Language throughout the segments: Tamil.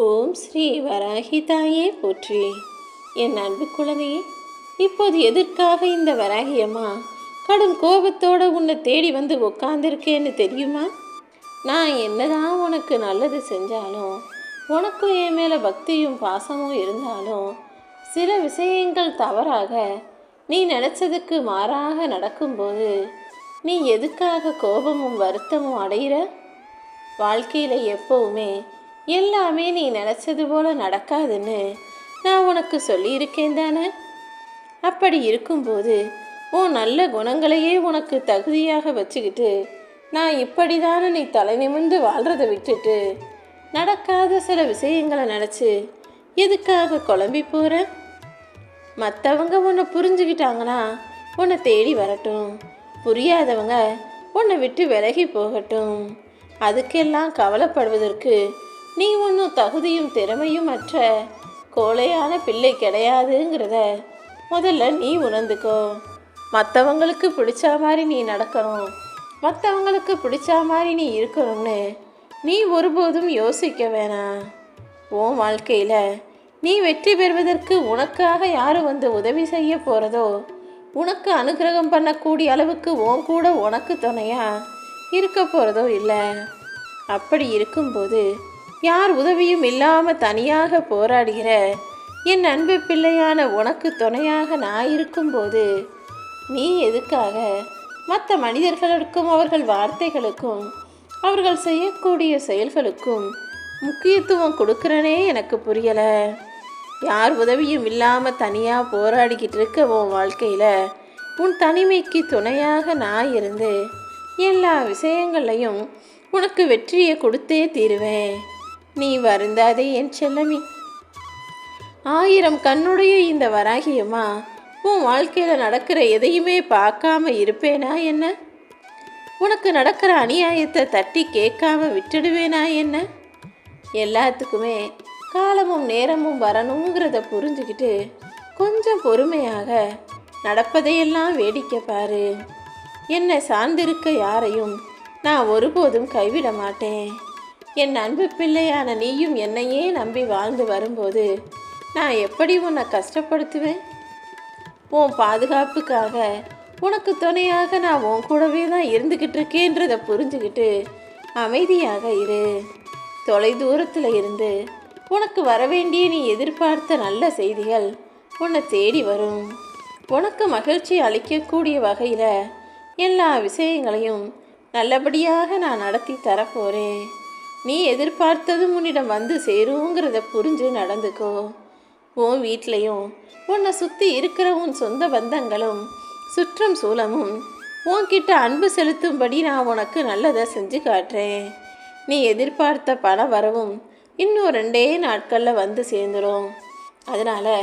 ஓம் ஸ்ரீ வராகி தாயே போற்றி. என் அன்பு குழந்தையே, இப்போது எதற்காக இந்த வராகி அம்மா கடும் கோபத்தோடு உன்னை தேடி வந்து உட்காந்துருக்கேன்னு தெரியுமா? நான் என்னதான் உனக்கு நல்லது செஞ்சாலும், உனக்கும் என் மேலே பக்தியும் பாசமும் இருந்தாலும், சில விஷயங்கள் தவறாக நீ நினச்சதுக்கு மாறாக நடக்கும்போது நீ எதுக்காக கோபமும் வருத்தமும் அடைகிற? வாழ்க்கையில் எப்போவுமே எல்லாமே நீ நினச்சது போல் நடக்காதுன்னு நான் உனக்கு சொல்லியிருக்கேன் தானே. அப்படி இருக்கும்போது உன் நல்ல குணங்களையே உனக்கு தகுதியாக வச்சுக்கிட்டு நான் இப்படி தானே நீ தலை நிமிர்ந்து வாழ்கிறத விட்டுட்டு நடக்காத சில விஷயங்களை நினச்சி எதுக்காக குழம்பி போகிற? மற்றவங்க உன்னை புரிஞ்சுக்கிட்டாங்கன்னா உன்னை தேடி வரட்டும், புரியாதவங்க உன்னை விட்டு விலகி போகட்டும். அதுக்கெல்லாம் கவலைப்படுவதற்கு நீ ஒன்றும் தகுதியும் திறமையும் அற்ற கோழையான பிள்ளை கிடையாதுங்கிறத முதல்ல நீ உணர்ந்துக்கோ. மற்றவங்களுக்கு பிடிச்ச மாதிரி நீ நடக்கணும், மற்றவங்களுக்கு பிடிச்ச மாதிரி நீ இருக்கணும்னு நீ ஒருபோதும் யோசிக்க வேணாம். உன் வாழ்க்கையில் நீ வெற்றி பெறுவதற்கு உனக்காக யார் வந்து உதவி செய்ய போகிறதோ, உனக்கு அனுகிரகம் பண்ணக்கூடிய அளவுக்கு உன் கூட உனக்கு துணையா இருக்க போகிறதோ இல்லை. அப்படி இருக்கும்போது யார் உதவியும் இல்லாமல் தனியாக போராடுகிற என் அன்பு பிள்ளையான உனக்கு துணையாக நான் இருக்கும்போது நீ எதுக்காக மற்ற மனிதர்களுக்கும் அவர்கள் வார்த்தைகளுக்கும் அவர்கள் செய்யக்கூடிய செயல்களுக்கும் முக்கியத்துவம் கொடுக்குறனே எனக்கு புரியலை. யார் உதவியும் இல்லாமல் தனியாக போராடிக்கிட்டு இருக்க உன் வாழ்க்கையில் உன் தனிமைக்கு துணையாக நான் இருந்து எல்லா விஷயங்கள்லையும் உனக்கு வெற்றியை கொடுத்தே தீருவேன். நீ வருந்தாதே என் செல்லமி. 1000 கண்ணுடைய இந்த வராகியம்மா உன் வாழ்க்கையில் நடக்கிற எதையுமே பார்க்காம இருப்பேனா என்ன? உனக்கு நடக்கிற அநியாயத்தை தட்டி கேட்காம விட்டுடுவேனா என்ன? எல்லாத்துக்குமே காலமும் நேரமும் வரணுங்கிறத புரிஞ்சுக்கிட்டு கொஞ்சம் பொறுமையாக நடப்பதையெல்லாம் வேடிக்கை பாரு. என்னை சார்ந்திருக்க யாரையும் நான் ஒருபோதும் கைவிட மாட்டேன். என் அன்பு பிள்ளையான நீயும் என்னையே நம்பி வாழ்ந்து வரும்போது நான் எப்படி உன்னை கஷ்டப்படுத்துவேன்? உன் பாதுகாப்புக்காக உனக்கு துணையாக நான் உன் கூடவே தான் இருந்துக்கிட்டு இருக்கேன்றதை புரிஞ்சுக்கிட்டு அமைதியாக இரு. தொலை தூரத்தில் இருந்து உனக்கு வரவேண்டிய நீ எதிர்பார்த்த நல்ல செய்திகள் உன்னை தேடி வரும். உனக்கு மகிழ்ச்சி அளிக்கக்கூடிய வகையில் எல்லா விஷயங்களையும் நல்லபடியாக நான் நடத்தி தரப்போகிறேன். நீ எதிர்பார்த்ததும் உன்னிடம் வந்து சேருங்கிறத புரிஞ்சு நடந்துக்கோ. உன் வீட்லேயும் உன்னை சுற்றி இருக்கிற உன் சொந்த பந்தங்களும் சுற்றம் சூழமும் உன்கிட்ட அன்பு செலுத்தும்படி நான் உனக்கு நல்லதை செஞ்சு காட்டுறேன். நீ எதிர்பார்த்த பண வரவும் இன்னும் 2 நாட்களில் வந்து சேர்ந்துடும். அதனால்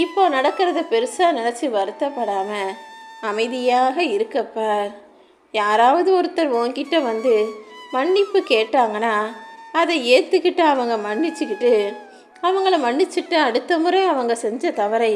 இப்போ நடக்கிறத பெருசாக நினச்சி வருத்தப்படாமல் அமைதியாக இருக்கப்பார். யாராவது ஒருத்தர் உன்கிட்ட வந்து மன்னிப்பு கேட்டாங்கன்னா அதை ஏற்றுக்கிட்டு அவங்க மன்னிச்சுக்கிட்டு அவங்கள மன்னிச்சுட்டு அடுத்த முறை அவங்க செஞ்ச தவறை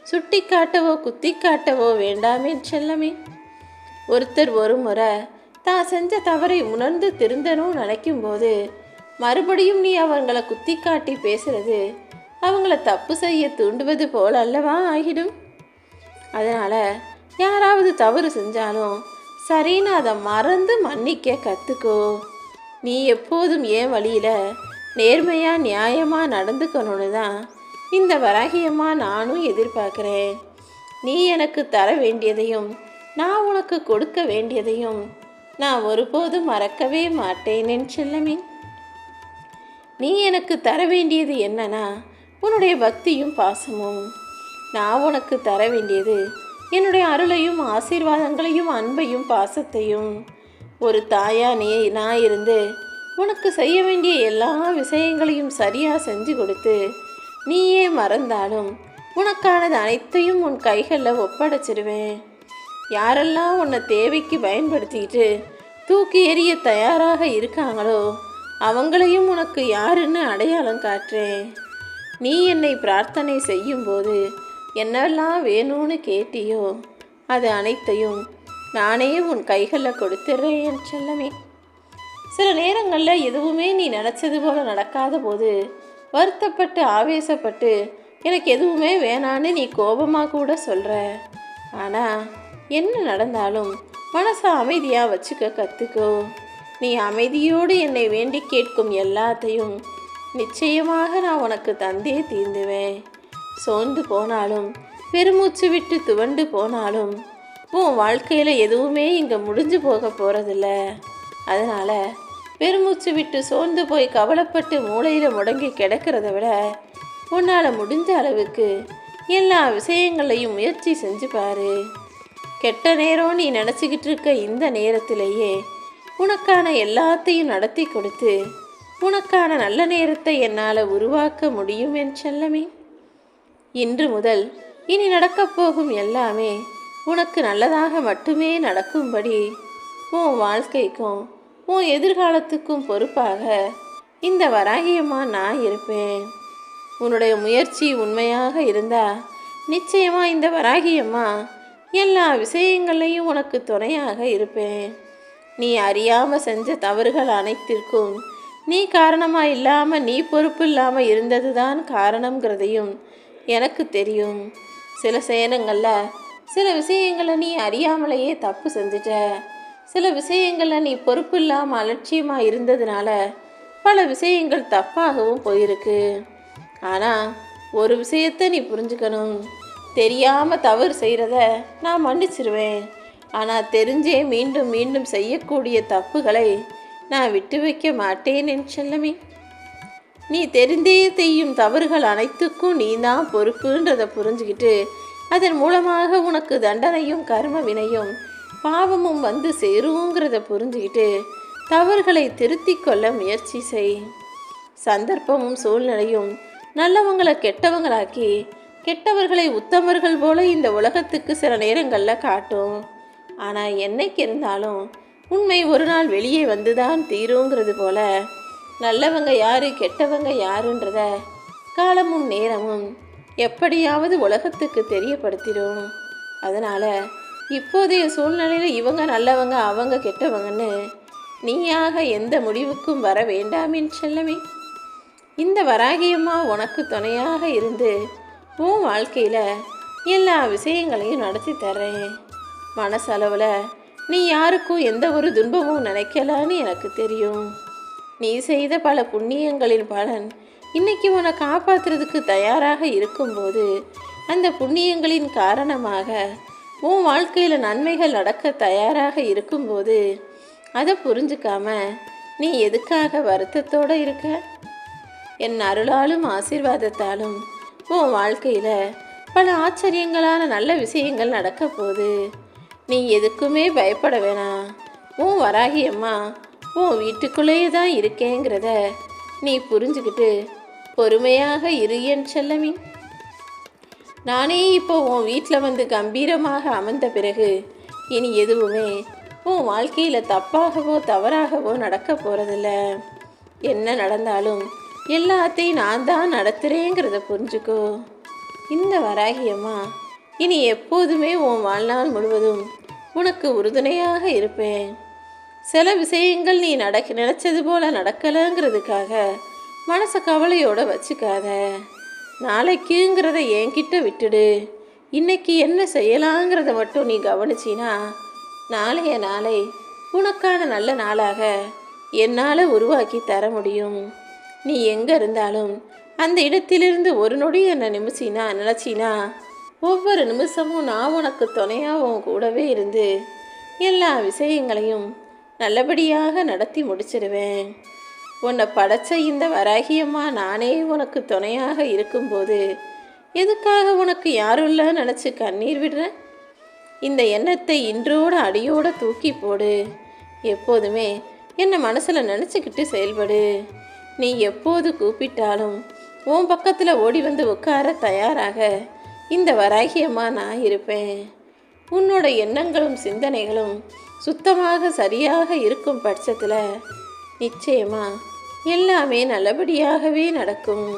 சுட்டி காட்டவோ குத்தி காட்டவோ வேண்டாமே செல்லமே. ஒருத்தர் ஒரு முறை தான் செஞ்ச தவறை உணர்ந்து திருந்தணும் நினைக்கும்போது மறுபடியும் நீ அவங்களை குத்தி காட்டி பேசுறது அவங்கள தப்பு செய்ய தூண்டுவது போல் அல்லவா ஆகிடும். அதனால் யாராவது தவறு செஞ்சாலும் சரின்னு அதை மறந்து மன்னிக்க கற்றுக்கோ. நீ எப்போதும் என் வழியில் நேர்மையாக நியாயமாக நடந்துக்கணும்னு தான் இந்த வராகியமாக நானும் எதிர்பார்க்குறேன். நீ எனக்கு தர வேண்டியதையும் நான் உனக்கு கொடுக்க வேண்டியதையும் நான் ஒருபோதும் மறக்கவே மாட்டேன் என் செல்லமே. நீ எனக்கு தர வேண்டியது என்னன்னா உன்னுடைய பக்தியும் பாசமும். நான் உனக்கு தர வேண்டியது என்னுடைய அருளையும் ஆசீர்வாதங்களையும் அன்பையும் பாசத்தையும். ஒரு தாயா நான் இருந்து உனக்கு செய்ய வேண்டிய எல்லா விஷயங்களையும் சரியாக செஞ்சு கொடுத்து நீயே மறந்தாலும் உனக்கானது அனைத்தையும் உன் கைகளில் ஒப்படைச்சிடுவேன். யாரெல்லாம் உன்னை தேவைக்கு பயன்படுத்திக்கிட்டு தூக்கி எறிய தயாராக இருக்காங்களோ அவங்களையும் உனக்கு யாருன்னு அடையாளம் காட்டுறேன். நீ என்னை பிரார்த்தனை செய்யும்போது என்னெல்லாம் வேணும்னு கேட்டியோ அது அனைத்தையும் நானே உன் கைகளில் கொடுத்துட்றேன் என் செல்லமே. சில நேரங்களில் எதுவுமே நீ நினச்சது போல் நடக்காத போது வருத்தப்பட்டு ஆவேசப்பட்டு எனக்கு எதுவுமே வேணான்னு நீ கோபமாக கூட சொல்கிற. ஆனால் என்ன நடந்தாலும் மனசை அமைதியாக வச்சுக்க கற்றுக்கோ. நீ அமைதியோடு என்னை வேண்டி கேட்கும் எல்லாத்தையும் நிச்சயமாக நான் உனக்கு தந்தே தீர்ந்துவேன். சோர்ந்து போனாலும் பெருமூச்சு விட்டு துவண்டு போனாலும் உன் வாழ்க்கையில் எதுவுமே இங்கே முடிஞ்சு போக போகிறதில்ல. அதனால் பெருமூச்சு விட்டு சோர்ந்து போய் கவலைப்பட்டு மூளையில் முடங்கி கிடக்கிறத விட உன்னால் முடிஞ்ச அளவுக்கு எல்லா விஷயங்களையும் முயற்சி செஞ்சு பாரு. கெட்ட நேரம் நீ நினச்சிக்கிட்டு இருக்க இந்த நேரத்திலேயே உனக்கான எல்லாத்தையும் நடத்தி கொடுத்து உனக்கான நல்ல நேரத்தை என்னால் உருவாக்க முடியும் என் செல்லமே. இன்று முதல் இனி நடக்கப் போகும் எல்லாமே உனக்கு நல்லதாக மட்டுமே நடக்கும்படி உன் வாழ்க்கைக்கும் உன் எதிர்காலத்துக்கும் பொறுப்பாக இந்த வராகியம்மா நான் இருப்பேன். உன்னுடைய முயற்சி உண்மையாக இருந்தால் நிச்சயமாக இந்த வராகியம்மா எல்லா விஷயங்களையும் உனக்கு துணையாக இருப்பேன். நீ அறியாமல் செஞ்ச தவறுகள் அனைத்திற்கும் நீ காரணமாக இல்லாமல் நீ பொறுப்பு இல்லாமல் இருந்தது தான் காரணங்கிறதையும் எனக்கு தெரியும். சில சேனங்களில் சில விஷயங்களை நீ அறியாமலேயே தப்பு செஞ்சிட்ட. சில விஷயங்களில் நீ பொறுப்பு இல்லாமல் அலட்சியமாக இருந்ததுனால பல விஷயங்கள் தப்பாகவும் போயிருக்கு. ஆனால் ஒரு விஷயத்தை நீ புரிஞ்சுக்கணும். தெரியாமல் தவறு செய்கிறத நான் மன்னிச்சிருவேன். ஆனால் தெரிஞ்சே மீண்டும் மீண்டும் செய்யக்கூடிய தப்புகளை நான் விட்டு வைக்க மாட்டேன் என் செல்லமே. நீ தெரிந்தே செய்யும் தவறுகள் அனைத்துக்கும் நீ தான் பொறுப்புன்றதை புரிஞ்சுக்கிட்டு அதன் மூலமாக உனக்கு தண்டனையும் கர்ம வினையும் பாவமும் வந்து சேருங்கிறத புரிஞ்சுக்கிட்டு தவறுகளை திருத்தி கொள்ள முயற்சி செய். சந்தர்ப்பமும் சூழ்நிலையும் நல்லவங்களை கெட்டவங்களாக்கி கெட்டவர்களை உத்தமர்கள் போல இந்த உலகத்துக்கு சில நேரங்களில் காட்டும். ஆனால் என்னைக்கு இருந்தாலும் உண்மை ஒரு நாள் வெளியே வந்துதான் தீருங்கிறது போல நல்லவங்க யாரு கெட்டவங்க யாருன்றத காலமும் நேரமும் எப்படியாவது உலகத்துக்கு தெரியப்படுத்திடும். அதனால் இப்போதைய சூழ்நிலையில் இவங்க நல்லவங்க அவங்க கெட்டவங்கன்னு நீயாக எந்த முடிவுக்கும் வர வேண்டாமின் செல்லமே. இந்த வராகியம்மா உனக்கு துணையாக இருந்து உன் வாழ்க்கையில் எல்லா விஷயங்களையும் நடத்தி தர்றேன். மனசளவில் நீ யாருக்கும் எந்த ஒரு துன்பமும் நினைக்கலான்னு எனக்கு தெரியும். நீ செய்த பல புண்ணியங்களின் பலன் இன்னைக்கு உன்னை காப்பாற்றுறதுக்கு தயாராக இருக்கும்போது அந்த புண்ணியங்களின் காரணமாக உன் வாழ்க்கையில் நன்மைகள் நடக்க தயாராக இருக்கும்போது அதை புரிஞ்சுக்காம நீ எதுக்காக வருத்தத்தோடு இருக்க? என் அருளாலும் ஆசீர்வாதத்தாலும் உன் வாழ்க்கையில் பல ஆச்சரியங்களான நல்ல விஷயங்கள் நடக்க போகுது. நீ எதுக்குமே பயப்பட வேணாம். உன் வராகியம்மா உன் வீட்டுக்குள்ளேயே தான் இருக்கேங்கிறத நீ புரிஞ்சுக்கிட்டு பொறுமையாக இரு என் செல்லமே. நானே இப்போ உன் வீட்டில் வந்து கம்பீரமாக அமர்ந்த பிறகு இனி எதுவுமே உன் வாழ்க்கையில் தப்பாகவோ தவறாகவோ நடக்க போகிறதில்ல. என்ன நடந்தாலும் எல்லாத்தையும் நான் தான் நடத்துகிறேங்கிறத புரிஞ்சுக்கோ. இந்த வராகியம்மா இனி எப்போதுமே உன் வாழ்நாள் முழுவதும் உனக்கு உறுதுணையாக இருப்பேன். சில விஷயங்கள் நீ நினச்சது போல் நடக்கலைங்கிறதுக்காக மனசை கவலையோடு வச்சுக்காத. நாளைக்குங்கிறத என்கிட்ட விட்டுடு. இன்னைக்கு என்ன செய்யலாங்கிறத மட்டும் நீ கவனிச்சினா நாளைய நாளை உனக்கான நல்ல நாளாக என்னால் உருவாக்கி தர முடியும். நீ எங்கே இருந்தாலும் அந்த இடத்திலிருந்து ஒரு நொடி என்னை நினச்சினா ஒவ்வொரு நிமிஷமும் நான் உனக்கு துணையாகவும் கூடவே இருந்து எல்லா விஷயங்களையும் நல்லபடியாக நடத்தி முடிச்சிடுவேன். உன்னை படைச்ச இந்த வராகியம்மா நானே உனக்கு துணையாக இருக்கும்போது எதுக்காக உனக்கு யாருல்ல நினச்சி கண்ணீர் விடுறேன்? இந்த எண்ணத்தை இன்றோடு அடியோடு தூக்கி போடு. எப்போதுமே என்னை மனசில் நினச்சிக்கிட்டு செயல்படு. நீ எப்போது கூப்பிட்டாலும் உன் பக்கத்தில் ஓடி வந்து உட்கார தயாராக இந்த வராகியம்மா நான் இருப்பேன். உன்னோட எண்ணங்களும் சிந்தனைகளும் சுத்தமாக சரியாக இருக்கும் பட்சத்தில் நிச்சயமா எல்லாமே நல்லபடியாகவே நடக்கும்.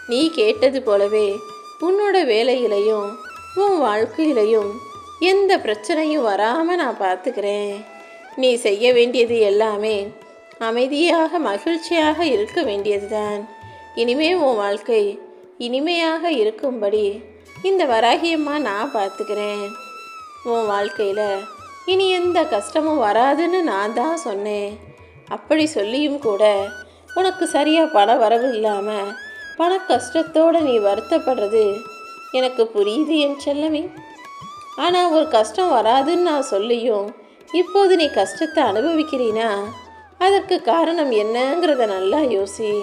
நீ கேட்டது போலவே உன்னோட வேலையிலையும் உன் வாழ்க்கையிலையும் எந்த பிரச்சனையும் வராமல் நான் பார்த்துக்கிறேன். நீ செய்ய வேண்டியது எல்லாமே அமைதியாக மகிழ்ச்சியாக இருக்க வேண்டியதுதான். இனிமே உன் வாழ்க்கை இனிமையாக இருக்கும்படி இந்த வராகியம்மா நான் பார்த்துக்கிறேன். உன் வாழ்க்கையில் இனி எந்த கஷ்டமும் வராதுன்னு நான் தான் சொன்னேன். அப்படி சொல்லியும் கூட உனக்கு சரியாக பண வரவு இல்லாமல் பண கஷ்டத்தோடு நீ வருத்தப்படுறது எனக்கு புரியுது என் செல்லமே. ஆனால் ஒரு கஷ்டம் வராதுன்னு நான் சொல்லியும் இப்போது நீ கஷ்டத்தை அனுபவிக்கிறீனா அதற்கு காரணம் என்னங்கிறத நல்லா யோசி.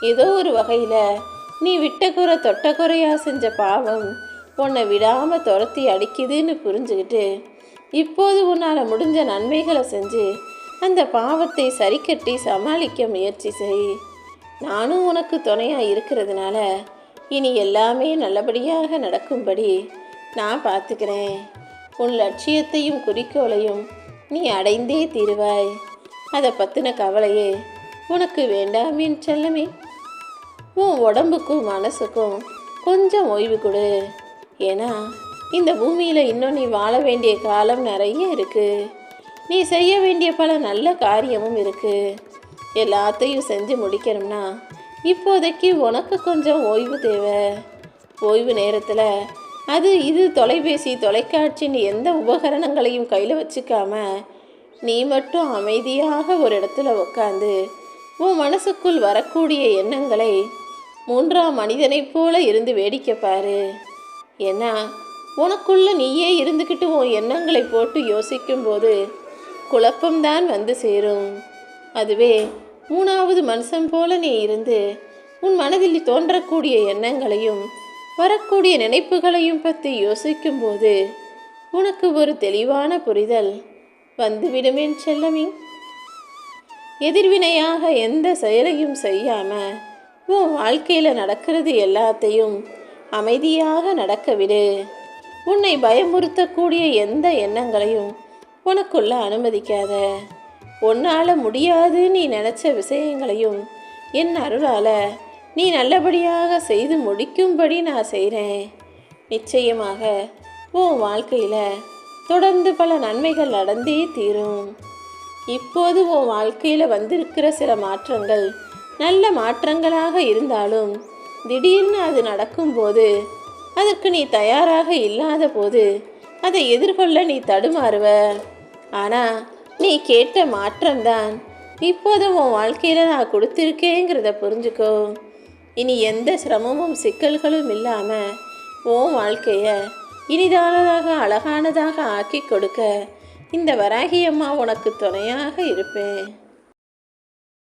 ஏதோ ஒரு வகையில் நீ விட்டக்குறை தொட்டக்குறையாக செஞ்ச பாவம் உன்னை விடாமல் துரத்தி அடிக்குதுன்னு புரிஞ்சுக்கிட்டு இப்போது உன்னால் முடிஞ்ச நன்மைகளை செஞ்சு அந்த பாவத்தை சரி கட்டி சமாளிக்க முயற்சி செய். நானும் உனக்கு துணையாக இருக்கிறதுனால இனி எல்லாமே நல்லபடியாக நடக்கும்படி நான் பார்த்துக்கிறேன். உன் லட்சியத்தையும் குறிக்கோளையும் நீ அடைந்தே தீருவாய். அதை பற்றின கவலையே உனக்கு வேண்டாமேன்னு செல்லமே. உன் உடம்புக்கும் மனசுக்கும் கொஞ்சம் ஓய்வு கொடு. ஏன்னா இந்த பூமியில் இன்னும் நீ வாழ வேண்டிய காலம் நிறைய இருக்குது. நீ செய்ய வேண்டிய பல நல்ல காரியமும் இருக்குது. எல்லாத்தையும் செஞ்சு முடிக்கணும்னா இப்போதைக்கு உனக்கு கொஞ்சம் ஓய்வு தேவை. ஓய்வு நேரத்தில் அது இது தொலைபேசி தொலைக்காட்சின்னு எந்த உபகரணங்களையும் கையில் வச்சுக்காம நீ மட்டும் அமைதியாக ஒரு இடத்துல உட்காந்து உன் மனசுக்குள் வரக்கூடிய எண்ணங்களை மூன்றாம் மனிதனைப் போல இருந்து வேடிக்கை பாரு. ஏன்னா உனக்குள்ள நீயே இருந்துக்கிட்டு உன் எண்ணங்களை போட்டு யோசிக்கும்போது குழப்பம்தான் வந்து சேரும். அதுவே மூணாவது மனுஷன் போல நீ இருந்து உன் மனதில் தோன்றக்கூடிய எண்ணங்களையும் வரக்கூடிய நினைப்புகளையும் பற்றி யோசிக்கும்போது உனக்கு ஒரு தெளிவான புரிதல் வந்துவிடுமேன் செல்லமே. எதிர்வினையாக எந்த செயலையும் செய்யாமல் உன் வாழ்க்கையில் நடக்கிறது எல்லாத்தையும் அமைதியாக நடக்க விடு. உன்னை பயமுறுத்தக்கூடிய எந்த எண்ணங்களையும் உனக்குள்ள அனுமதிக்காத. உன்னால் முடியாது நீ நினச்ச விஷயங்களையும் என் அருளால் நீ நல்லபடியாக செய்து முடிக்கும்படி நான் செய்கிறேன். நிச்சயமாக உன் வாழ்க்கையில் தொடர்ந்து பல நன்மைகள் நடந்தே தீரும். இப்போது உன் வாழ்க்கையில் வந்திருக்கிற சில மாற்றங்கள் நல்ல மாற்றங்களாக இருந்தாலும் திடீர்னு அது நடக்கும்போது அதற்கு நீ தயாராக இல்லாத போது அதை எதிர்கொள்ள நீ தடுமாறுவ. ஆனால் நீ கேட்ட மாற்றம்தான் இப்போது உன் வாழ்க்கையில் நான் கொடுத்துருக்கேங்கிறத புரிஞ்சுக்கோ. இனி எந்த சிரமமும் சிக்கல்களும் இல்லாமல் உன் வாழ்க்கையை இனிதானதாக அழகானதாக ஆக்கி கொடுக்க இந்த வராகியம்மா உனக்கு துணையாக இருப்பேன்.